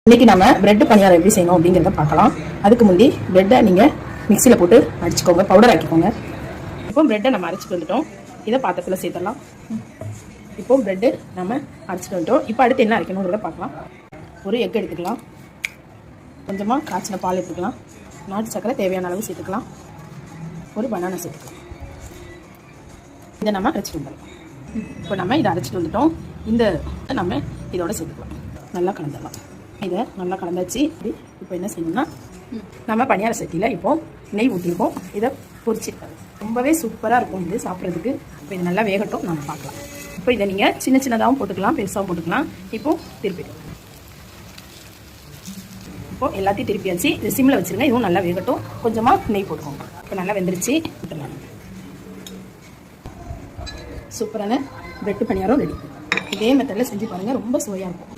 இன்னைக்கு நம்ம பிரெட் பணியாரம் எப்படி செய்யணும் அப்படிங்கிறத பார்க்கலாம். அதுக்கு முந்தி பிரெட்டை நீங்கள் மிக்சியில் போட்டு அடிச்சுக்கோங்க, பவுடர் ஆக்கிக்கோங்க. இப்போ பிரெட்டை நம்ம அரைச்சிட்டு வந்துட்டோம். இதை பாத்திரத்தில் சேர்த்துடலாம். இப்போ பிரெட்டு நம்ம அரைச்சிட்டு வந்துட்டோம். இப்போ அடுத்து என்ன அரைக்கணுங்கிறத பார்க்கலாம். ஒரு எக் எடுத்துக்கலாம், கொஞ்சமாக காய்ச்சின பால் எடுத்துக்கலாம், நாட்டு சக்கரை தேவையான அளவு சேர்த்துக்கலாம், ஒரு பனானா சேர்த்துக்கலாம். இதை நம்ம அரைச்சிட்டு வந்துடலாம். இப்போ நம்ம இதை அரைச்சிட்டு வந்துட்டோம். இந்த நம்ம இதோட சேர்த்துக்கலாம், நல்லா கலந்துடலாம். இதை நல்லா கலந்தாச்சு. இப்போ என்ன செய்யணும்னா, நம்ம பணியார சட்டியில் இப்போது நெய் ஊற்றிருக்கோம். இதை பொரிச்சிருக்காது, ரொம்பவே சூப்பராக இருக்கும் இது சாப்பிட்றதுக்கு. இப்போ இது நல்லா வேகட்டும், நம்ம பார்க்கலாம். இப்போ இதை நீங்கள் சின்ன சின்னதாகவும் போட்டுக்கலாம், பெருசாகவும் போட்டுக்கலாம். இப்போது திருப்பிடும். இப்போது எல்லாத்தையும் திருப்பியாச்சு. இது சிம்மில் வச்சுருங்க, இதுவும் நல்லா வேகட்டும். கொஞ்சமாக நெய் போட்டுக்கோங்க. இப்போ நல்லா வெந்துருச்சு. விட்டுலாம். சூப்பரான பிரெட் பணியாரம் ரெடி. இதே மெத்தடில் செஞ்சு பாருங்கள், ரொம்ப சுவையாக இருக்கும்.